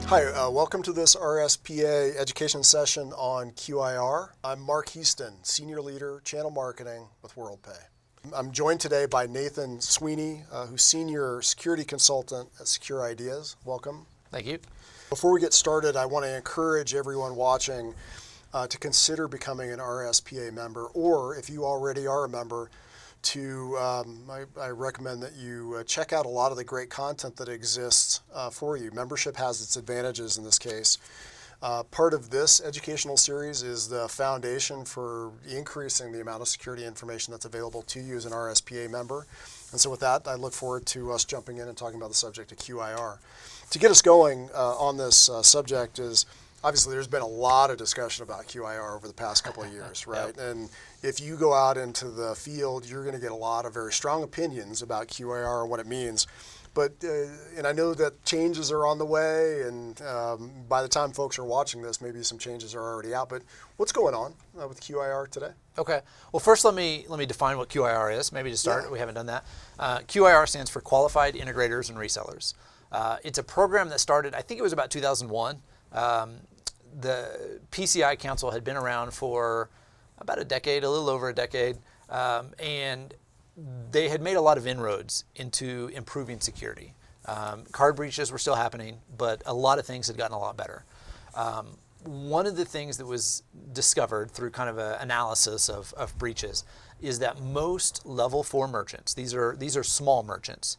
Hi, welcome to this RSPA Education session on QIR. I'm Mark Heaston, Senior Leader, Channel Marketing with WorldPay. I'm joined today by Nathan Sweeney, who's Senior Security Consultant at Secure Ideas. Welcome. Thank you. Before we get started, I want to encourage everyone watching to consider becoming an RSPA member, or if you already are a member, I recommend that you check out a lot of the great content that exists for you. Membership has its advantages in this case. Part of this educational series is the foundation for increasing the amount of security information that's available to you as an RSPA member. And so with that, I look forward to us jumping in and talking about the subject of QIR. To get us going on this subject is, obviously, there's been a lot of discussion about QIR over the past couple of years, right? Yep. And if you go out into the field, you're going to get a lot of very strong opinions about QIR and what it means. But, and I know that changes are on the way, and by the time folks are watching this, maybe some changes are already out. But what's going on with QIR today? Okay. Well, first let me define what QIR is. Maybe to start, yeah. We haven't done that. QIR stands for Qualified Integrators and Resellers. It's a program that started, I think it was about 2001. The PCI Council had been around for about a decade, a little over a decade, and they had made a lot of inroads into improving security. Card breaches were still happening, but a lot of things had gotten a lot better. One of the things that was discovered through kind of an analysis of breaches is that most level 4 merchants, these are small merchants,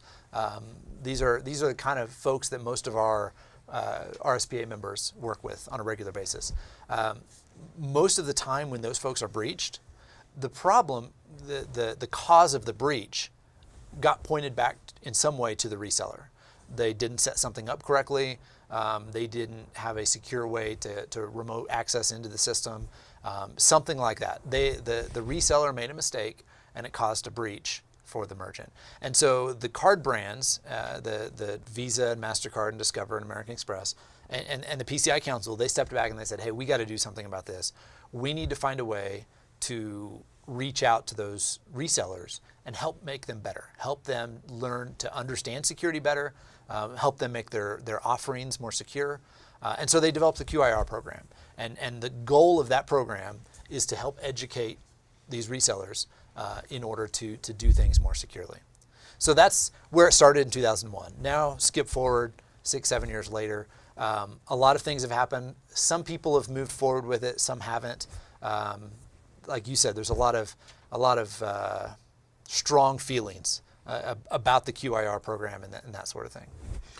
these are the kind of folks that most of our RSPA members work with on a regular basis. Most of the time when those folks are breached, the problem, the cause of the breach got pointed back in some way to the reseller. They didn't set something up correctly. They didn't have a secure way to remote access into the system, something like that. The reseller made a mistake and it caused a breach for the merchant. And so the card brands, the Visa and MasterCard and Discover and American Express and the PCI Council, they stepped back and they said, hey, we got to do something about this. We need to find a way to reach out to those resellers and help make them better, help them learn to understand security better, help them make their offerings more secure. And so they developed the QIR program. And the goal of that program is to help educate these resellers in order to do things more securely. So that's where it started in 2001. Now, skip forward 6-7 years later, a lot of things have happened. Some people have moved forward with it, some haven't. Like you said, there's a lot of strong feelings about the QIR program and that sort of thing.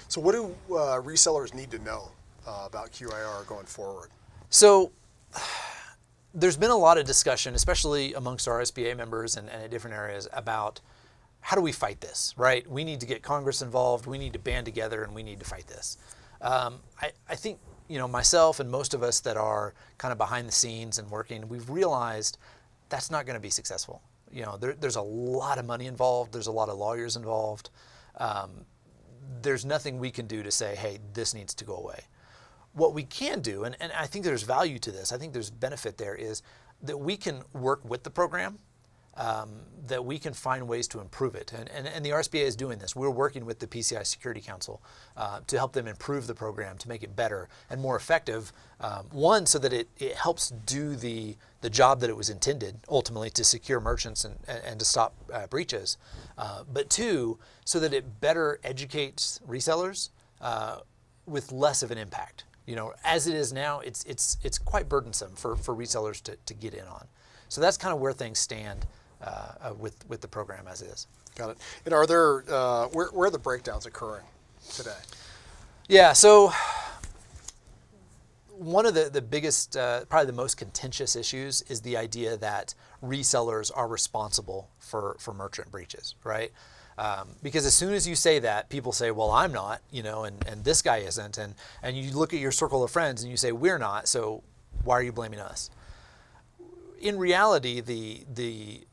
So what do resellers need to know about QIR going forward? So there's been a lot of discussion, especially amongst RSPA members and in different areas, about how do we fight this, right? We need to get Congress involved, we need to band together, and we need to fight this. I think, myself and most of us that are kind of behind the scenes and working, we've realized that's not going to be successful. There's a lot of money involved, there's a lot of lawyers involved. There's nothing we can do to say, hey, this needs to go away. What we can do, and I think there's value to this, I think there's benefit there, is that we can work with the program, that we can find ways to improve it. And the RSPA is doing this. We're working with the PCI Security Council to help them improve the program, to make it better and more effective. One, so that it helps do the job that it was intended, ultimately, to secure merchants and to stop breaches. But two, so that it better educates resellers with less of an impact. As it is now, it's quite burdensome for resellers to get in on. So that's kind of where things stand with the program as is. Got it. And are there where are the breakdowns occurring today? Yeah. So one of the biggest, probably the most contentious issues is the idea that resellers are responsible for merchant breaches, right? Because as soon as you say that, people say, well, I'm not, and this guy isn't. And you look at your circle of friends and you say, we're not, so why are you blaming us? In reality, the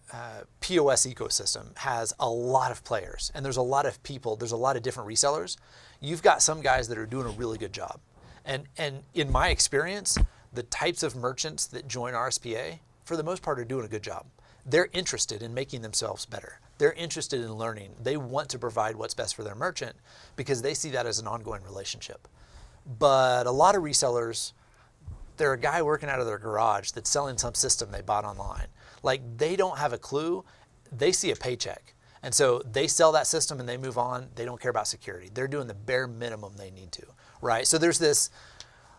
POS ecosystem has a lot of players, and there's a lot of people, there's a lot of different resellers. You've got some guys that are doing a really good job. And in my experience, the types of merchants that join RSPA, for the most part, are doing a good job. They're interested in making themselves better. They're interested in learning. They want to provide what's best for their merchant because they see that as an ongoing relationship. But a lot of resellers, they're a guy working out of their garage that's selling some system they bought online. Like, they don't have a clue. They see a paycheck. And so they sell that system and they move on. They don't care about security. They're doing the bare minimum they need to, right? So there's this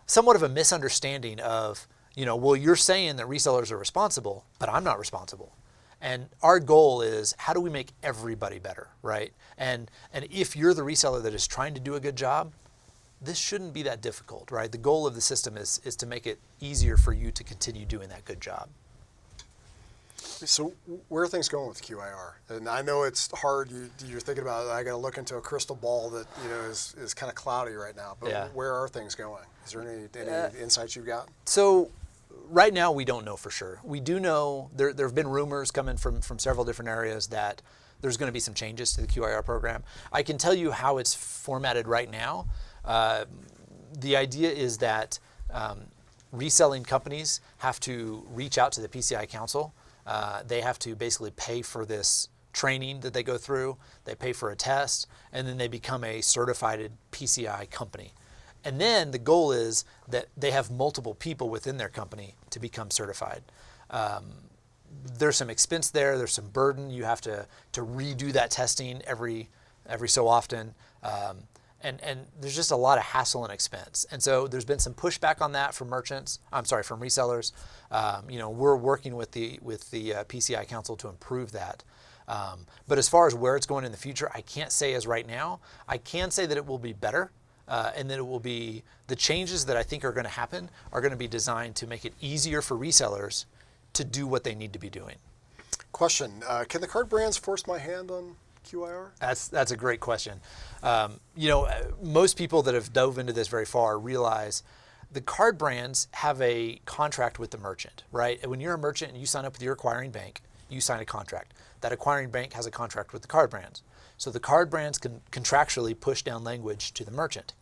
somewhat of a misunderstanding of, well, you're saying that resellers are responsible, but I'm not responsible. And our goal is, how do we make everybody better, right? And if you're the reseller that is trying to do a good job, this shouldn't be that difficult, right? The goal of the system is to make it easier for you to continue doing that good job. So where are things going with QIR? And I know it's hard. You're thinking about, I got to look into a crystal ball that is kind of cloudy right now. But Yeah. where are things going? Is there any insights you've got? So right now we don't know for sure. We do know there have been rumors coming from several different areas that there's going to be some changes to the QIR program. I can tell you how it's formatted right now. The idea is that reselling companies have to reach out to the PCI Council. They have to basically pay for this training that they go through. They pay for a test, and then they become a certified PCI company. And then the goal is that they have multiple people within their company to become certified. There's some expense there. There's some burden. You have to redo that testing every so often. And there's just a lot of hassle and expense. And so there's been some pushback on that from from resellers. We're working with the PCI Council to improve that. But as far as where it's going in the future, I can't say as right now. I can say that it will be better, and that it will be, the changes that I think are going to happen are going to be designed to make it easier for resellers to do what they need to be doing. Question, can the card brands force my hand on QIR? That's a great question. Most people that have dove into this very far realize the card brands have a contract with the merchant, right? When you're a merchant and you sign up with your acquiring bank, you sign a contract. That acquiring bank has a contract with the card brands. So the card brands can contractually push down language to the merchant.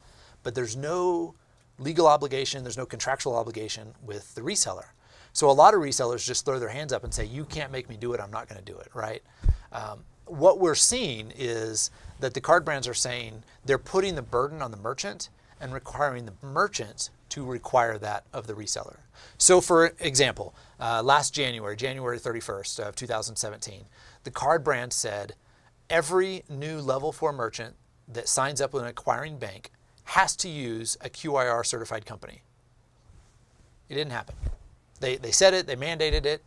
But there's no legal obligation, there's no contractual obligation with the reseller. So a lot of resellers just throw their hands up and say, you can't make me do it, I'm not going to do it, right? What we're seeing is that the card brands are saying they're putting the burden on the merchant and requiring the merchant to require that of the reseller. So for example, last January 31st of 2017, the card brand said every new level 4 merchant that signs up with an acquiring bank has to use a QIR certified company. It didn't happen. They said it, they mandated it.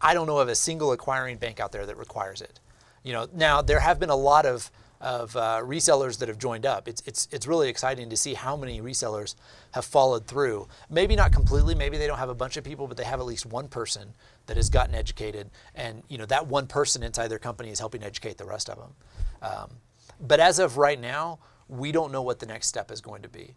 I don't know of a single acquiring bank out there that requires it. Now there have been a lot of resellers that have joined up. It's really exciting to see how many resellers have followed through. Maybe not completely, maybe they don't have a bunch of people, but they have at least one person that has gotten educated, and that one person inside their company is helping educate the rest of them. But as of right now, we don't know what the next step is going to be.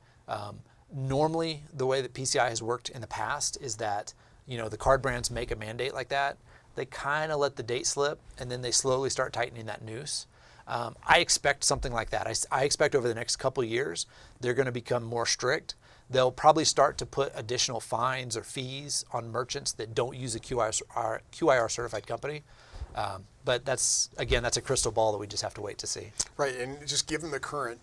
Normally, the way that PCI has worked in the past is that the card brands make a mandate like that. They kind of let the date slip, and then they slowly start tightening that noose. I expect something like that. I expect over the next couple of years, they're going to become more strict. They'll probably start to put additional fines or fees on merchants that don't use a QIR certified company. But that's a crystal ball that we just have to wait to see. Right, and just given the current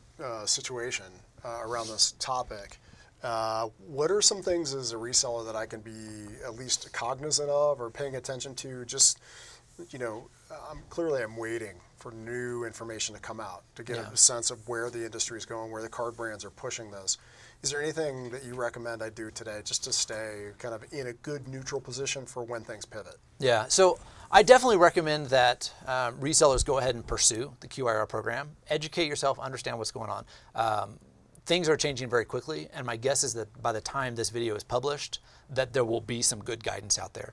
situation around this topic, what are some things as a reseller that I can be at least cognizant of or paying attention to? Just, I'm waiting for new information to come out to get a sense of where the industry is going, where the card brands are pushing this. Is there anything that you recommend I do today just to stay kind of in a good neutral position for when things pivot? Yeah, so I definitely recommend that resellers go ahead and pursue the QIR program. Educate yourself, understand what's going on. Things are changing very quickly, and my guess is that by the time this video is published, that there will be some good guidance out there.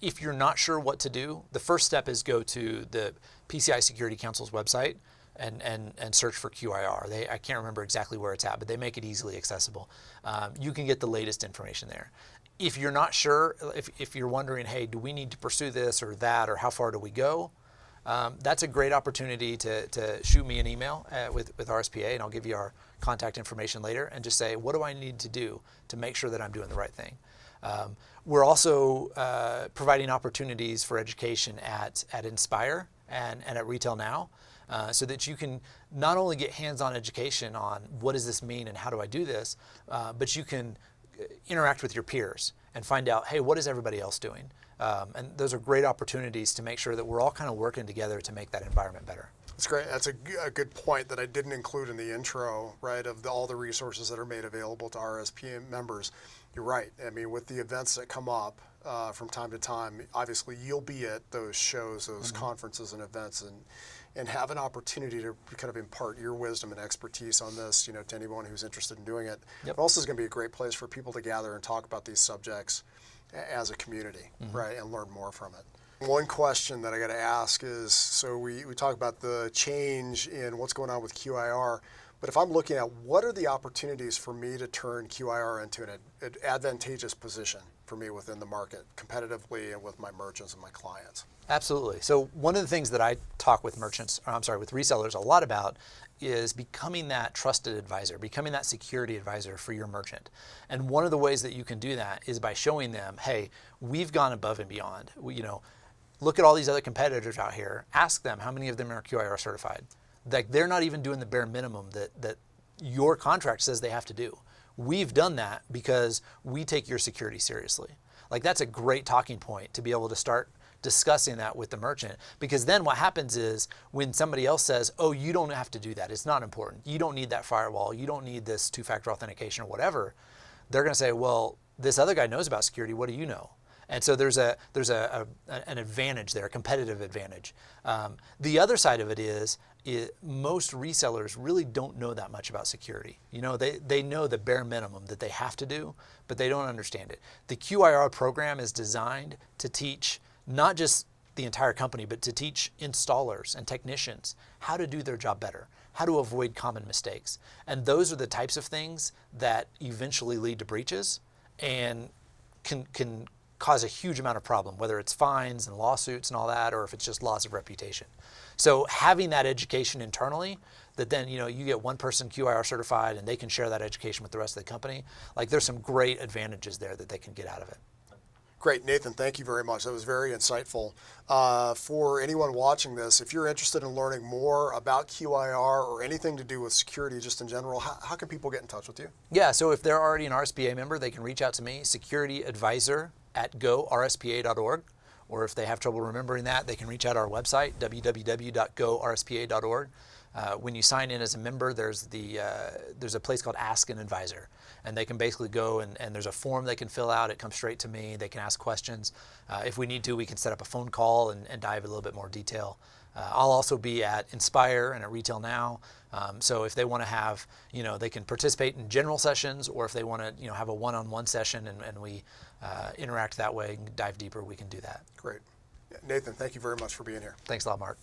If you're not sure what to do, the first step is go to the PCI Security Council's website and search for QIR. I can't remember exactly where it's at, but they make it easily accessible. You can get the latest information there. If you're not sure, if you're wondering, hey, do we need to pursue this or that, or how far do we go? That's a great opportunity to shoot me an email with RSPA, and I'll give you our contact information later, and just say, what do I need to do to make sure that I'm doing the right thing? We're also providing opportunities for education at Inspire and at Retail Now, so that you can not only get hands-on education on what does this mean and how do I do this, but you can interact with your peers and find out, hey, what is everybody else doing? And those are great opportunities to make sure that we're all kind of working together to make that environment better. That's great. That's a good point that I didn't include in the intro, right, of all the resources that are made available to RSPA members. You're right. I mean, with the events that come up from time to time, obviously you'll be at those shows, those conferences and events, and have an opportunity to kind of impart your wisdom and expertise on this, to anyone who's interested in doing it. Yep. It also is going to be a great place for people to gather and talk about these subjects as a community, right, and learn more from it. One question that I got to ask is, so we talk about the change in what's going on with QIR, but if I'm looking at what are the opportunities for me to turn QIR into an advantageous position for me within the market, competitively and with my merchants and my clients? Absolutely. So one of the things that I talk with with resellers a lot about is becoming that trusted advisor, becoming that security advisor for your merchant. And one of the ways that you can do that is by showing them, hey, we've gone above and beyond. Look at all these other competitors out here. Ask them how many of them are QIR certified. Like, they're not even doing the bare minimum that your contract says they have to do. We've done that because we take your security seriously. Like, that's a great talking point to be able to start discussing that with the merchant, because then what happens is when somebody else says, oh, you don't have to do that, it's not important, you don't need that firewall, you don't need this two-factor authentication or whatever, they're going to say, well, this other guy knows about security, what do you know? And so there's an advantage there, a competitive advantage. The other side of it is most resellers really don't know that much about security. They know the bare minimum that they have to do, but they don't understand it. The QIR program is designed to teach not just the entire company, but to teach installers and technicians how to do their job better, how to avoid common mistakes. And those are the types of things that eventually lead to breaches and can cause a huge amount of problem, whether it's fines and lawsuits and all that, or if it's just loss of reputation. So having that education internally, that then you get one person QIR certified and they can share that education with the rest of the company, like, there's some great advantages there that they can get out of it. Great, Nathan, thank you very much. That was very insightful. For anyone watching this, if you're interested in learning more about QIR or anything to do with security just in general, how can people get in touch with you? Yeah, so if they're already an RSPA member, they can reach out to me, securityadvisor@gorspa.org. Or if they have trouble remembering that, they can reach out to our website, www.gorspa.org. When you sign in as a member, there's a place called Ask an Advisor. And they can basically go and there's a form they can fill out. It comes straight to me. They can ask questions. If we need to, we can set up a phone call and dive a little bit more detail. I'll also be at Inspire and at Retail Now. So if they want to have, they can participate in general sessions, or if they want to, have a one-on-one session and we interact that way and dive deeper, we can do that. Great. Nathan, thank you very much for being here. Thanks a lot, Mark.